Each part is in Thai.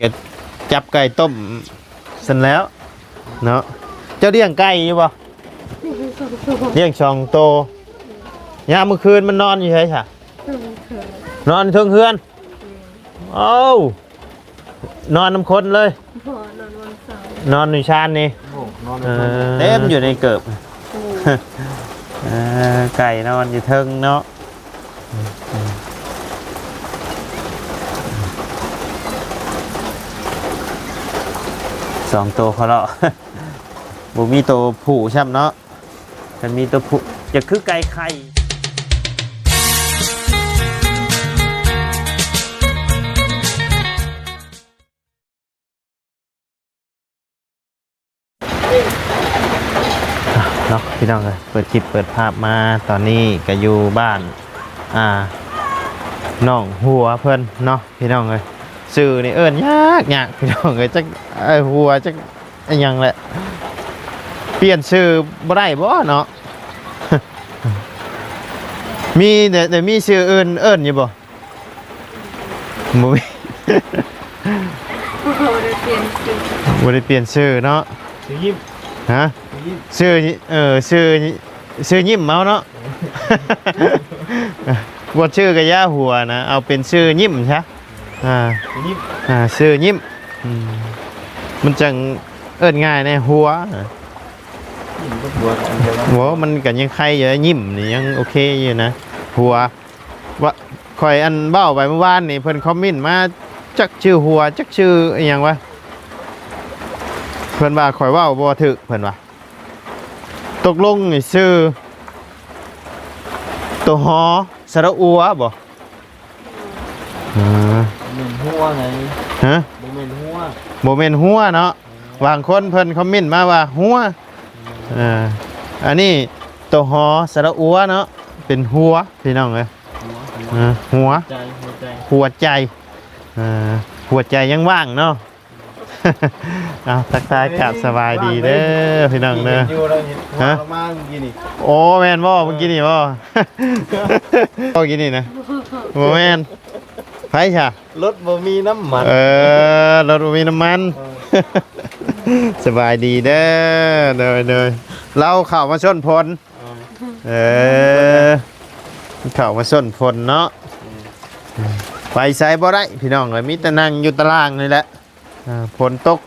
ก็จับไก่ต้มเสร็จแล้วเนาะเจ้าเลี้ยงไก่อยู่ป่เลี้ยงช่องโตยามเมื่อคืนมันนอนอยู่ใช่ไหมนอนเทิงเฮือนโอ้นอนน้ำคนเลยนอนในชานนี่เต็มอยู่ในเกิบไก่นอนอยู่เทิงเนาะสองตัวเขาเลาะบุมีตัวผู้ใช่ไหมเนาะมันมีตัวผู้จะคือไก่ไข่เนาะพี่น้องเลยเปิดคลิปเปิดภาพมาตอนนี้ก็อยู่บ้านน้องหัวเพื่อนเนาะพี่น้องเลยสื่อนี่เอิ้นยากพี่น้องเลยจักหัวจักยังแหละเปลี่ยนชื่อบ่ได้บ่เนาะ มีแต่มีชื่อเอิ้นอยู่บ่บ่มี บ่ได้เปลี่ยนชื่อเนาะชื่อยิ้มฮะชื่อชื่อยิ้มเมาเนาะ บ่ชื่อกะย่าหัวนะเอาเป็นชื่อยิ้มใช่ชื่อยิ้มมันจังเอิ้นง่ายในหัวมันก็ยังใครอยู่ยิ้มนี่ยังโอเคอยู่นะหัวว่าคอยอันเบ้าไปเมื่อวานนี่เพิ่นคอมเมนต์มาจักชื่อหัวจักชื่ออีหยังวะเพิ่นว่าคอยเว้าบ่ถูกเพิ่นว่าตกลงนี่ชื่อตัวหอสระอัวบ่เมนหัวไงฮะบ่เมนหัวบ่แม่นหัวเนาะบางคนเพิ่นคอมเมนต์มาว่าหัวอันนี้ตัวหอสระอัวเนาะเป็นหัวพี่น้องเอ้ยหัวหัวใจหัวใจยังว่างเนาะเอาทักทายกับสบายดีเด้อพี่น้องเด้อฮะโอ้แม่นบ่เมื่อกี้นี่บ่เมื่อกี้นี่นะบ่แม่นไผค่ะรถบ่มีน้ำมันรถบ่มีน้ำมันสบายดีเด้อเด้อเราเข้ามาชนพลเข้ามาชนพลเนาะไปใส่บ่ได้พี่น้องเลยมีแต่นั่งอยู่ตารางนี่แหละฝนตก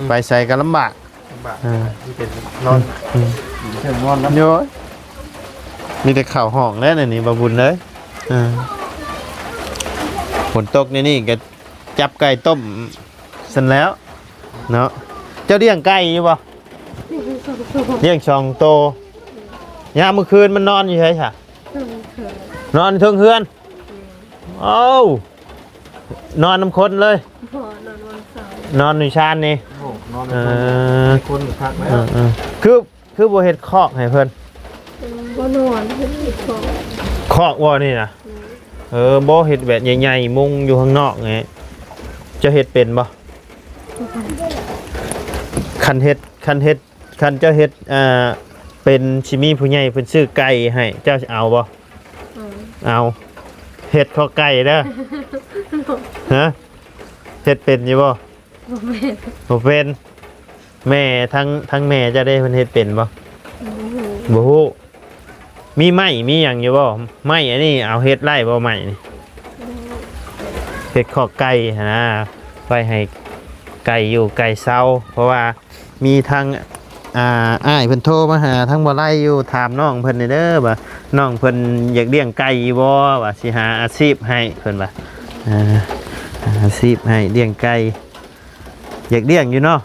ไปใส่ก็ลำบากนอนเชิงนอนโยมีแต่ข่าวห้องแล้วนี่บาบุญเลยฝนตกนี่ก็จับไก่ต้มเสร็จแล้วเนาะเจ้าเลี้ยงไก่อยู่ป่ะเลี้ยงช่องโตยามเมื่อคืนมันนอนอยู่ใช่ไหมนอนเทิงเฮือนโอ้นอนน้ำคนเลยนอนในชานนี่คนพักแล้วคือบ่เฮ็ดคอกให้เพิ่นบ่นอนเฮ็ดคอกบ่นี่นะบ่เฮ็ดแบบใหญ่ๆมุงอยู่ข้างนอกไงจะเฮ็ดเป็นบ่คันเจ้าเฮ็ดเป็นชิมีผู้ใหญ่เพิ่นซื้อไก่ให้เจ้าเอาบ่เอาเฮ็ดข้อไก่เด้อฮะเฮ็ดเป็นอยู่บ่บ่เป็นแม่ทั้งแม่จะได้เพิ่นเฮ็ดเป็นบ่บ่ฮู้มีไม้มีหยังอยู่บ่ไม้อันนี้เอาเฮ็ดไร่บ่ไม้นี่เฮ็ดข้อไก่นะไว้ให้ไก่อยู่ไก่เซาเพราะว่ามีทางอ้ายเพิ่นโทรมาหาทั้งบ่ไล่อยู่ถามน้องเพิ่นเด้อว่าน้องเพิ่นอยากเลี้ยงไก่บ่ว่าสิหาอาชีพให้เพิ่นว่าอาชีพให้เลี้ยงไก่อยากเลี้ยงอยู่เนาะ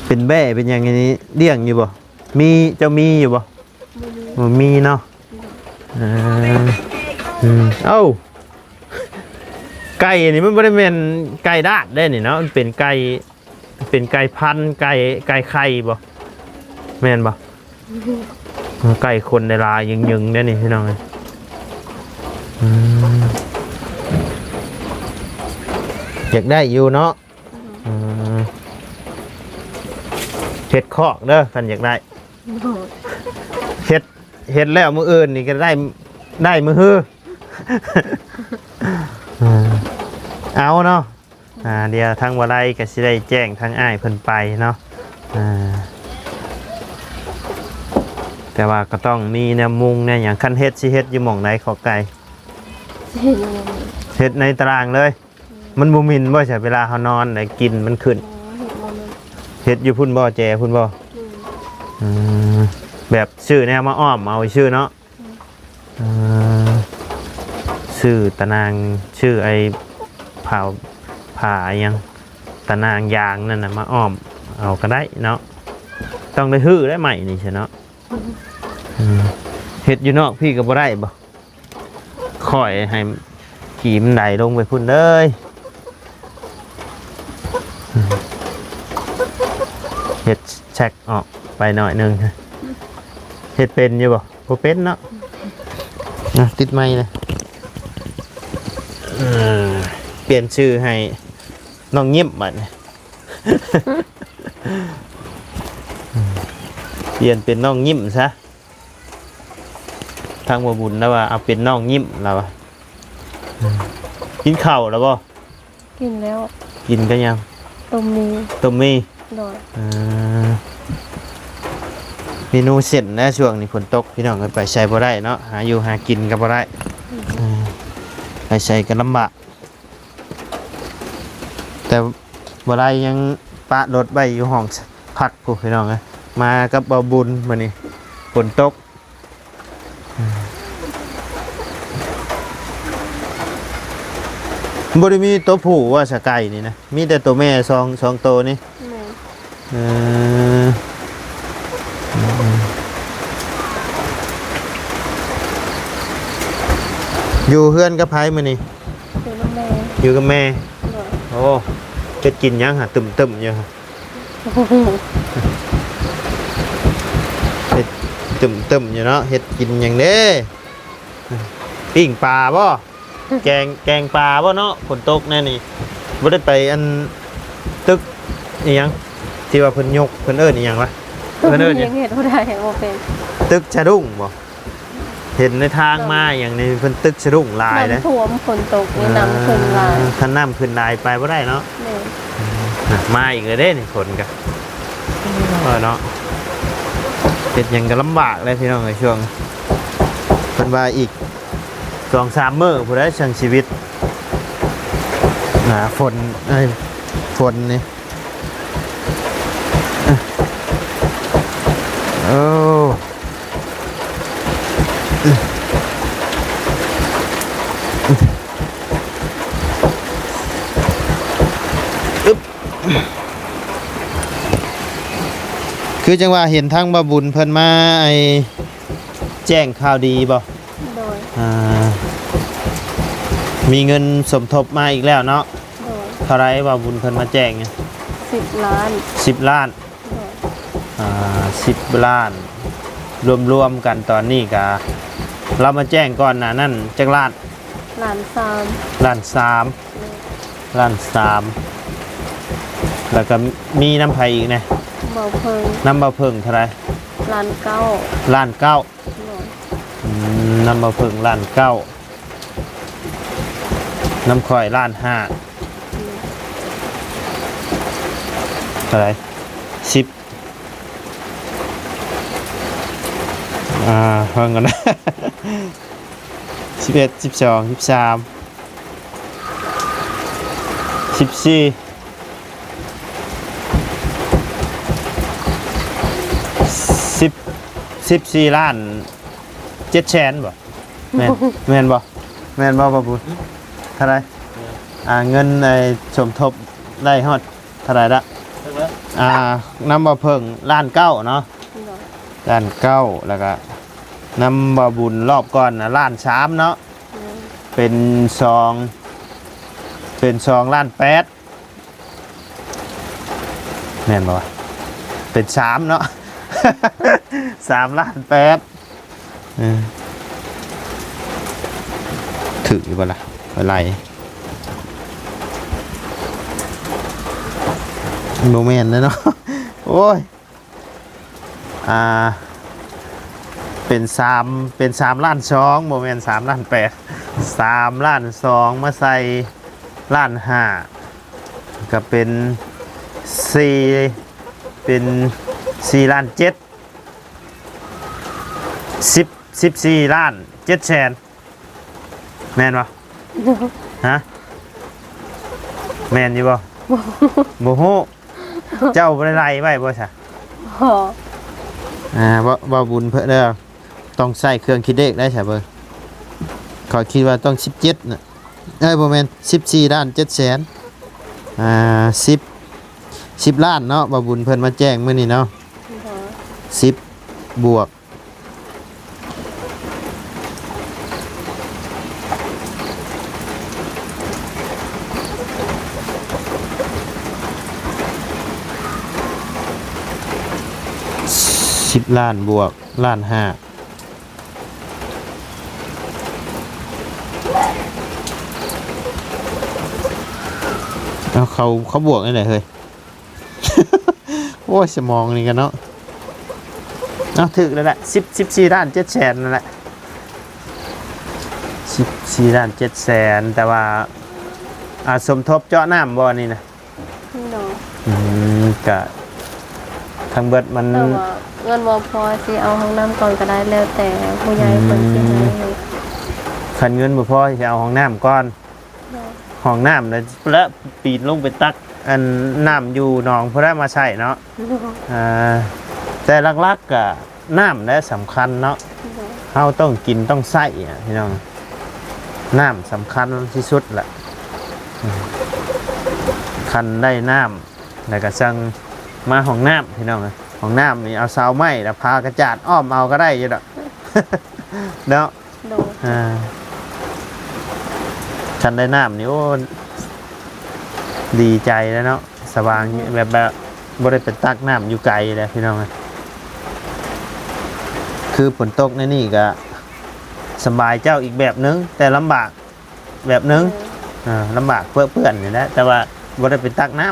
เป็นแบ่เป็นอย่างนี้เลี้ยงอยู่บ่มีเจ้ามีอยู่บ่บ่มีเนาะเอ้าไก่นี่มันไม่ได้เป็นไก่ดาดได้นี่เนาะมันเป็นไก่พันธุ์ไก่ไข่บ่แม่นบ่ไก่คนในลายยึงๆเนี่ยนี่พี่น้องอยากได้อยู่เนาะเห็ดคอกเด้อคันอยากได้เห็ดแล้วมื้ออื่นนี่ก็ได้มื้อฮื้อ เอาเนาะเดี๋ยวทางวาไรก็สิได้แจ้งทางอ้ายเพิ่นไปเนาะแต่ว่าก็ต้องมีแนวมุงเนี่ยอย่างคันเฮ็ดสิเฮ็ดอยู่หม่องไหนขอไก่เฮ็ดในตารางเลย มันบ่มินบ่ใช่เวลาเฮานอนได้กินมันขึ้นเฮ็ดอยู่พุ่นบ่แจพุ่นบ่แบบชื่อแนวมาอ้อมเอาชื่อเนาะชื่อตะนางชื่อไอ้ผ่ายังตะนางยางนั่นน่ะมาอ้อมเอาก็ได้เนาะต้องได้ฮื้อได้ใหม่นี่ใช่เนาะเฮ็ดอยู่นอกพี่ก็บ่ได้บ่ค่อยให้ขี่มันไหลลงไปพุ่นเลยเฮ็ดแช็กออกไปหน่อยนึงเฮ็ดเป็นอยู่บ่บ่เป็นเนาะติดไม้เลยเปลี่ยนชื่อให้น้องยิ้มบัดนี้เปลี่ยนเป็นน้องยิ้มซะทางบ่บุญแล้วว่าเอาเป็นน้องยิ้มแล้วว่ากินข้าวแล้วบ่กินแล้วกินกันยังต้มมีโดยเมนูเสร็จนะช่วงนี้ฝนตกพี่น้องกันไปใช้บ่ได้เนาะหาอยู่หากินก็บ่ได้ไปใช้กันลำบากแต่บ่ได้ยังปะรถใบอยู่ห้องพักผู้พี่น้องนะมากับบ่บุญมื้อนี้ฝนตกบ่ได้มีตัวผู้ว่าสกายนี่นะมีแต่ตัวแม่สองตัวนี่อยู่เพื่อนกับไผมื้อนี้อยู่กับแม่โอ้จะกินยังหะตึมๆอยู่ฮะเฮ็ดตึมๆอยู่เนาะเฮ็ดกินหยังเด้ปิ้งปลาบ่แกงปลาบ่เนาะฝนตกแน่นี่บ่ได้ไปอันตึกอีหยังที่ว่าเพิ่นยกเพิ่นเอิ้นอีหยังวะเพิ่นเอิ้นยังเฮ็ดบ่ได้บ่เป็นตึกชะดุ้งบ่เห็นในทางมาอย่างนี้เพิ่นตึกชะดุ้งลายนะท่วมฝนตกนี่น้ำขึ้นลายถ้าน้ำขึ้นลายไปบ่ได้เนาะมาอีกเลยเด้นี่ฝนก็เนาะเป็นหยังก็ลำบากเลยพี่น้องในช่วงเพิ่นว่าอีก2-3 มื้อผู้ใดช่างชีวิตฝนนี่โอ้คือจังว่าเห็นทั้งบาบุญเพิ่นมาแจ้งข่าวดีบ่โดยมีเงินสมทบมาอีกแล้วเนาะเท่าไรบาบุญเพิ่นมาแจ้งเนี่ย10 ล้าน10 ล้าน10 ล้านรวมกันตอนนี้ก็เรามาแจ้งก่อนนะนั่นจักล้านล้านสามแล้วก็มีน้ำไผ่อีกนะน้ำเบาเพิงเท่าไรล้านเก้าน้ำเบาเพิงล้านเก้าน้ำข่อยล้านห้าเท่าไร10เพิ่งกันนะ11 12 13 14 14 ล้าน7 แสนบ่แม่นบ่บ่บุญเท่าไรเงินในสมทบได้ฮอดเท่าไรละน้ำบ่เพิ่งล้านเก้าเนาะล้านเก้าแล้วก็น้ำบ่บุญรอบก่อนนะล้านสามเนาะเป็น2 ล้าน 8แม่นบ่เป็น3เนาะ3 ล้าน 8ถืออยู่บ่ล่ะอะไรโมเมนต์เลยเนาะโอ้ยเป็น3 ล้าน 2โมเมนต์3 ล้าน 8 3 ล้าน 2มาใส่ล้าน 5ก็เป็น4เป็น4 ล้าน 7 14 ล้าน 7 แสนแม่นบ่ฮะแม่นอยู่บ่บ่ฮู้เจ้าบ่ได้ไล่ไว้บ่ซะ พอ บ่บุญเพิ่นเด้อต้องใช้เครื่องคิดเลขได้ใช่เบิ่งเขาคิดว่าต้อง17น่ะบ่แม่น14 ล้าน 7 แสน10 ล้านเนาะบ่บุญเพิ่นมาแจ้งมื้อนี้เนาะ พอ 10 บวก10 ล้านบวกล้าน 5เอาเขาบวกได้ไหนเฮ้ย โอ้ยสมองนี่กันเนาะเอาถึกแล้วแหละ14 ล้าน 7 แสนนั่นแหละ14 ล้าน 7 แสนแต่ว่าสมทบเจาะน้ำบ่นี่นะ โดย กะทั้งเบิดมัน แต่ว่าเงินบ่พอสิเอาห้องน้ำก่อนก็ได้แล้วแต่ผู้ใหญ่เพิ่นสิให้ คันเงินบ่พอสิเอาห้องน้ำก่อน ห้องน้ำแล้วปีนลงไปตักอันน้ำอยู่หนองเพื่อได้มาใช้เนาะแต่หลักๆก็น้ำและสำคัญเนาะเราต้องกินต้องใส่พี่น้องน้ำสำคัญที่สุดแหละคันได้น้ำแล้วก็สั่งมาห้องน้ำพี่น้องห้องน้ำนี่เอาเสาไม้แล้วพากระจาดอ้อมเอาก็ได้อยู่ดอก เนาะ โดย ฉันได้น้ำนี่โอ้ดีใจแล้วเนาะสว่างแบบบริเป็นตักน้ำอยู่ไกลเลยพี่น้องคือฝนตกในนี่ก็สบายเจ้าอีกแบบนึงแต่ลำบากแบบนึงลำบากเปื้อนอยู่นะแต่ว่าบริเป็นตักน้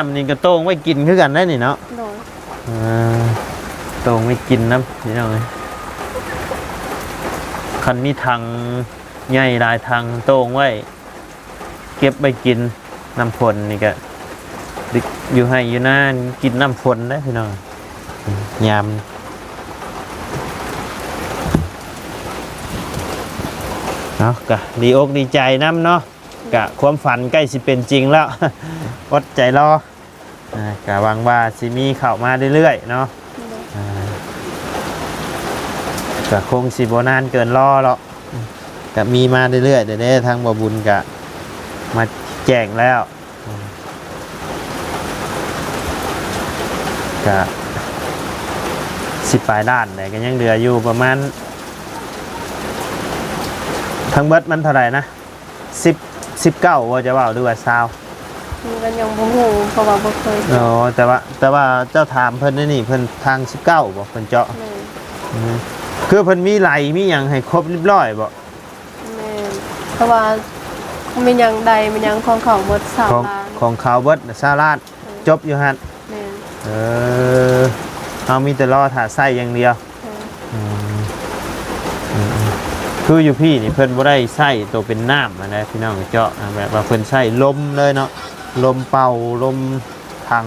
ำนี่ก็โต้งไว้กินคือกันได้นี่เนาะ โดย โต้งไว้กินน้ำพี่น้องคันมีทางใหญ่หลายทางโต้งไว้เก็บไปกินน้ำฝนนี่ก็อยู่ให้อยู่หน้ากินน้ำฝนได้พี่น้องยามเนาะกะดีอกดีใจน้ำเนาะกะความฝันใกล้สิเป็นจริงแล้วอดใจรอกะหวังว่าสิมีเข้ามาเรื่อยๆเนาะกะคงสิบ่นานเกินรอหรอกกะมีมาเรื่อยๆแต่ได้ทางบ่บุญกะมาแจ้งแล้วกะ10 ปลายล้านแต่ก็ยังเหลืออยู่ประมาณทั้งเบิดมันเท่าไหร่นะ19ว่าจะว่าหรือว่า20มันยังบ่ฮู้เพราะว่าบ่เคย อ๋อแต่ว่าเจ้าถามเพิ่นนี่เพิ่นทาง19บ่เพิ่นเจาะ แม่น คือเพิ่นมีไหลมีหยังให้ครบเรียบร้อยบ่ แม่นเพราะว่ามันยังใดมันยังของเขาหมด3 ของ ล้าน ของเขาเบิด20 ล้านจบอยู่หั่น แม่น เอามีแต่รอถ่าไส้อย่างเดียว แม่น คืออยู่พี่นี่เพิ่นบ่ได้ไส้ตัวเป็นน้ำนะพี่น้องเจาะแบบว่าเพิ่นไส้ลมเลยเนาะลมเป่าลมทาง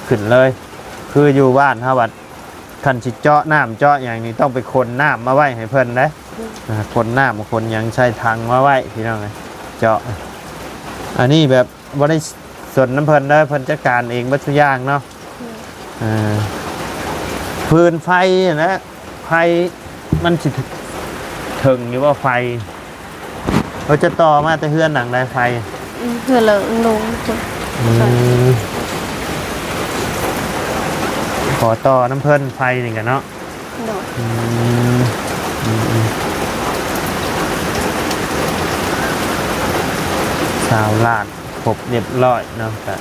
ขึ้นเลย คืออยู่บ้านเฮาบัดคันสิเจาะน้ำเจาะอย่างนี้ต้องไปคนน้ำมาไว้ให้เพิ่นนะคนน้ำคนหยังใช้ทางมาไว้พี่น้องเจาะอันนี้แบบบ่ได้ส่วนน้ำเพิ่นได้เพิ่นจัดการเองบัดทุกอย่างเนาะพื้นไฟนะไฟมันสิถึงอยู่ว่าไฟเราจะต่อมาแต่เฮือนหนังได้ไฟ เพื่อละลงจ้ะ ขอต่อน้ำเพิ่นไฟนี่กันเนาะ โดย 20 ล้านครบเรียบร้อยเนาะแต่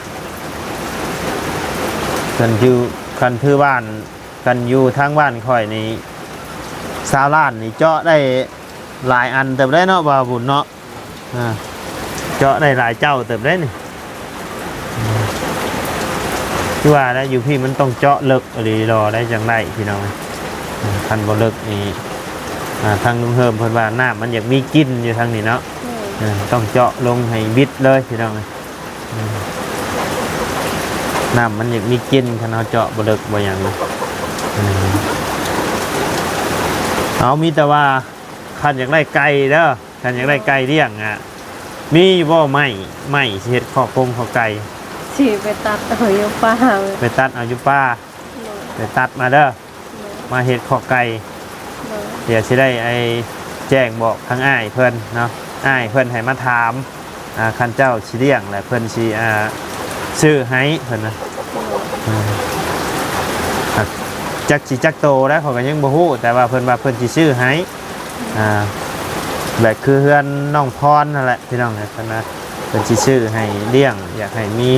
กันอยู่กันทื่อบ้านกันอยู่ทางบ้านค่อยนี่20 ล้านนี่เจาะได้หลายอันเติบได้เนาะบ่าวบุญเนาะเจาะได้หลายเจ้าเติบได้นี่ที่ว่าแล้วอยู่พี่มันต้องเจาะเลิกอะไรรอได้จังไรพี่น้องคันบ่เลิกนี่ ทางลุงเฮิมเพิ่นว่าน้ำมันอยากมีกลิ่นอยู่ทางนี้เนาะต้องเจาะลงให้บิดเลยพี่น้องน้ำมันอยากมีกลิ่นคันเอาเจาะบ่เลิกบ่หยังเอามีแต่ว่าคันอยากได้ไก่เด้อคันอยากได้ไก่เลี้ยงมีอยู่บ่ไม่สิเฮ็ดข้อคงข้อไก่ สิไปตัดเอาอยู่ป่า ไปตัดเอาอยู่ป่าไปตัดมาเด้อมาเฮ็ดข้อไก่เดี๋ยวสิได้แจ้งบอกทางอ้ายเพิ่นเนาะอ้ายเพิ่นให้มาถามคันเจ้าสิเลี้ยงและเพิ่นสิซื้อให้เพิ่นนะจักสิจักโตแล้วเขาก็ยังบ่ฮู้แต่ว่าเพิ่นว่าเพิ่นสิซื้อให้แบบคือเฮือนน้องพรนั่นแหละพี่น้องเนี่ยเพิ่นนะเพิ่นสิซื้อให้เลี้ยงอยากให้มี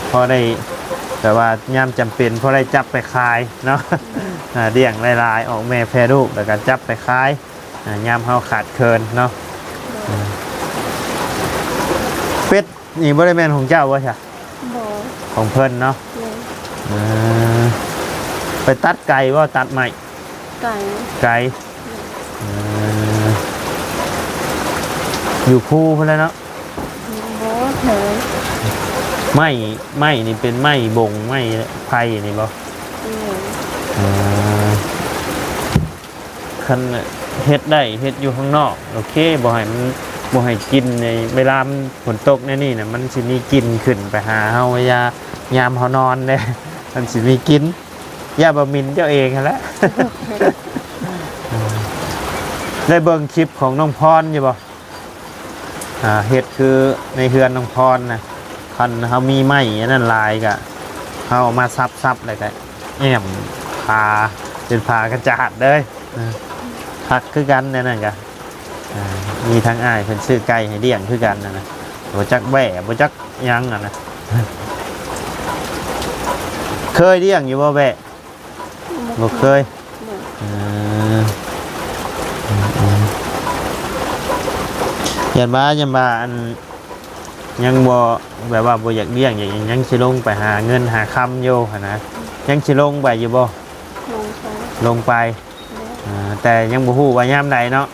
พอได้แต่ว่ายามจำเป็นพอได้จับไปขายเนาะเลี้ยงหลายๆออกแม่แพร่ลูกแล้วก็จับไปขายยามเฮาขาดเคินเนาะเป็ดนี่บ่ได้แม่นของเจ้าบ่ใช่ของเพิ่นเนาะไปตัดไก่ว่าตัดใหม่ไก่อยู่คู่เพิ่นแล้วเนาะไม้นี่เป็นไม้บงไม้ไผ่นี่บ่คันเฮ็ดได้เฮ็ดอยู่ข้างนอกโอเคบ่ให้มันบ่ให้กินในเวลาฝนตกนี่น่ะมันสิมีกลิ่นขึ้นไปหาเฮายามเฮานอนเด้มันสิมีกลิ่นย่าบ่มินเจ้าเองหั่นแหละ ได้เบิ่งคลิปของน้องพรอยู่บ่เฮ็ดคือในเฮือนน้องพรน่ะคันเฮามีไม้อันนั้นลายก็เฮาเอามาซับๆแล้วก็แอมพาเป็นพากระจาดเลยคักคือกันนั่นน่ะก็มีทั้งอ้ายเพิ่นซื้อไก่ให้เลี้ยงคือกันนั่นน่ะบ่จักแบ่บ่จักหยังอ่ะนะเคยเลี้ยงอยู่บ่แบ่บ่เคยยันบ้าอันยังบ่แบบว่าบ่อยากเลี้ยงอย่างยังสิลงไปหาเงินหาคำอยู่หั่นนะยังสิลงไปอยู่บ่ลงไปแต่ยังบ่ฮู้ว่ายามใดเนาะ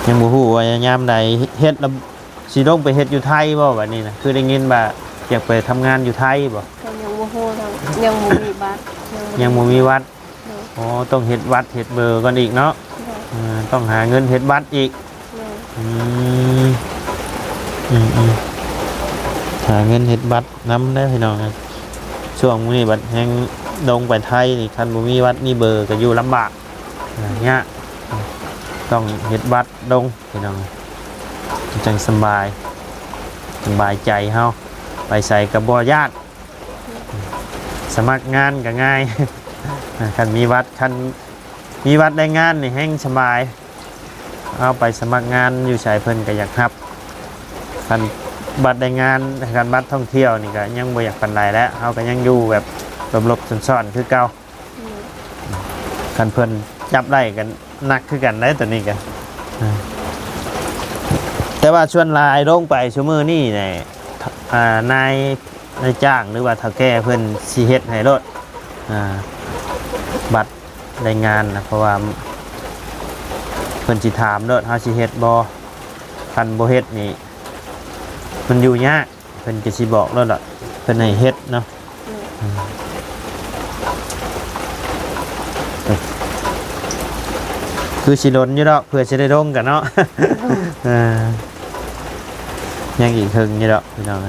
ยังบ่ฮู้ว่ายามใดเฮ็ดแล้วสิลงไปเฮ็ดอยู่ไทยบ่บัดนี้นะคือได้ยินว่าอยากไปทำงานอยู่ไทยบ่ยังบ่ฮู้ยังบ่มีบัตรยังบ่มีวัดอ๋อต้องเฮ็ดวัดเฮ็ดเบอร์ก่อนอีกเนาะต้องหาเงินเฮ็ดบัตรอีกหาเงินเฮ็ดบัตรนำได้พี่น้องช่วงนี้บัตรแห่งลงไปไทยนี่คันบ่มีวัดมีเบอร์ก็อยู่ลำบากเนี่ยต้องเฮ็ดบัตรลงพี่น้องจังสบายใจเฮาไปใส่กับบ่ญาติสมัครงานก็ง่ายคันมีวัดได้งานนี่แห่งสบายเอาไปสมัครงานอยู่ชายเพิ่นก็อยากรับคันบัตรได้งานคันบัตรท่องเที่ยวนี่ก็ยังบ่อยากปานใดแล้วเฮาก็ยังอยู่แบบหลบๆซ่อนๆคือเก่าคันเพิ่นจับได้กันหนักคือกันได้ตัวนี้ก็แต่ว่าชวนลายลงไปชั่วมือนี่เนี่ยนายจ้างหรือว่าเฒ่าแก่เพิ่นสิเฮ็ดให้รถบัตรได้งานนะเพราะว่าเพิ่นสิถามรถเฮาสิเฮ็ดบ่คันบ่เฮ็ดนี่มันอยู่ยากเพิ่นก็สิบอกรถล่ะเพิ่นให้เฮ็ดเนาะคือสิล้นอยู่ดอกเพื่อสิได้ลงกันเนาะยังอีกครึ่งอยู่ดอกพี่น้อง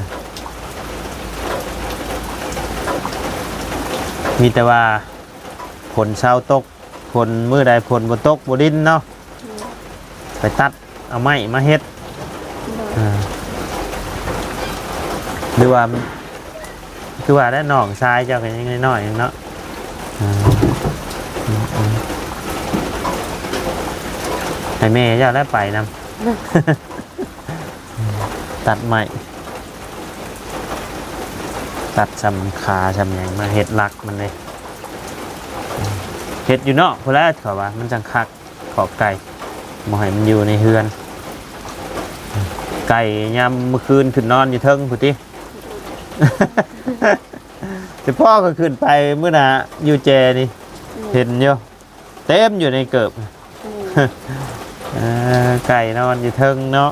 มีแต่ว่าฝนเช้าตกฝนมื้อใดฝนบ่ตกบ่ดินเนาะไปตัดเอาไม้มาเฮ็ดหรือว่าคือว่าได้หนองทรายเจ้ากันยังน้อยๆเนาะให้แม่เจ้าได้ไปนำตัดไม้ตัดสำขาสำหยังมาเฮ็ดหลักมันเลยเฮ็ดอยู่เนาะพอแล้วเขาว่ามันจังคักขอบไก่บ่ให้มันอยู่ในเฮือนไก่ยามเมื่อคืนขึ้นนอนอยู่เทิงพุติ แต่พ่อก็ขึ้นไปเมื่อน่ะอยู่แจนี่ เห็นอยู่เต็มอยู่ในเกิบ ไก่นอนอยู่เทิงเนาะ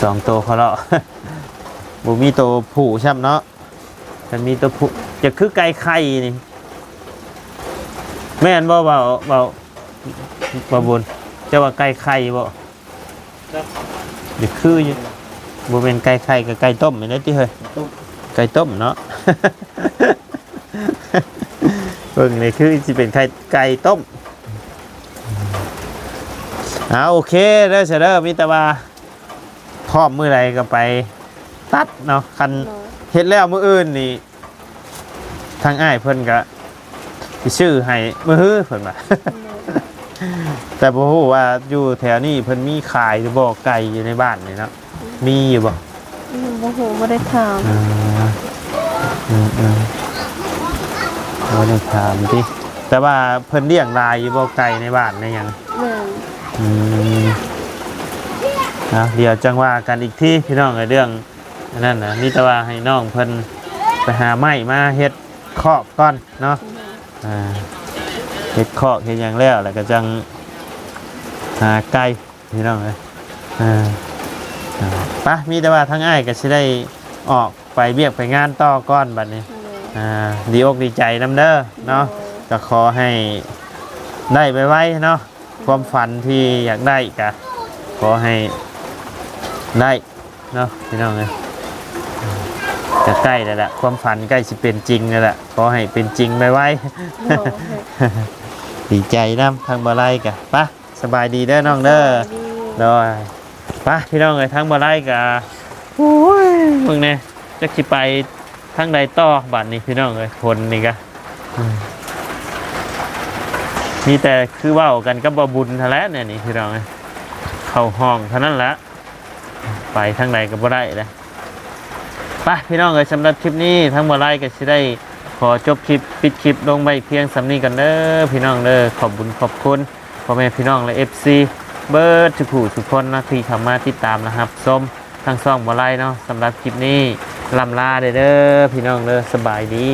สองตัวเขาเลาะ บุมีตัวผู้ใช่ไหมเนาะมันมีตัวผู้จะคือไก่ไข่นี่แม่นบ่เบาบุญจะว่าไก่ไข่บ่เดี๋ยวคืออยู่บ่เป็นไก่ไข่กับไก่ต้มไม่ได้ที่เฮ้ยไก่ต้มเนาะ เบิ่งนี่คือสิเป็นไก่ต้มโอเคเด้อเสด็จมีแต่ว่าพร้อมมื้อใดก็ไปตัดเนาะคันเฮ็ดแล้วมื้ออื่นนี่ทางอ้ายเพิ่นก็สิชื่อให้มื้อฮื้อเพิ่นว่า แต่บ่ฮู้ว่าอยู่แถวนี้เพิ่นมีขายหรือบ่ไก่อยู่ในบ้านนี่เนาะมีอยู่บ่ บ่ฮู้บ่ได้ถาม บ่ได้ถามติแต่ว่าเพิ่นเลี้ยงลายอยู่บ่ไก่ในบ้านในหยัง แม่น เดี๋ยวจังว่ากันอีกทีพี่น้องเรื่องนั่นน่ะมีแต่ว่าให้น้องเพิ่นไปหาไม้มาเฮ็ดคอกก่อนเนาะเฮ็ดคอกเฮ็ดหยังแล้วก็จังหาไก่พี่น้องเลยปะมีแต่ว่าทั้งอ้ายก็สิได้ออกไปเบียกไปงานต่อก่อนบัดนี้ดีอกดีใจนำเด้อเนาะก็ขอให้ได้ไปไว้เนาะความฝันที่อยากได้ก็ขอให้ได้เนาะพี่น้องเลยจะใกล้แล้วแหละความฝันใกล้สิเป็นจริงแล้วแหละขอให้เป็นจริงไปไว้ ดีใจน้ำทางบ่อไร่กะปะสบายดีเด้อน้องเด้อโดยปะพี่น้องเลยทางบ่อไร่กะโอ้ยมึงเนี่ยจะขี่ไปทางใดต่อบัดนี้พี่น้องเลยคนนี่กะมีแต่คือว่ากันกับบ่บุญทะเลเนี่ยนี่พี่น้องเลยเข้าห้องเท่านั้นแหละไปทางใดก็บ่ได้เลยไปพี่น้องเลยสำหรับคลิปนี้ทั้งบ่อไร่ก็สิได้ขอจบคลิปปิดคลิปลงไปเพียงสำนี้กันเด้อพี่น้องเด้อขอบบุญขอบคุณพ่อแม่พี่น้องและ FC เบิร์ดทุกผู้ทุกคนนะที่เข้ามาติดตามนะครับส้มทางซ่องบ่อไร่เนาะสำหรับคลิปนี้ลำลาเด้อพี่น้องเด้อสบายดี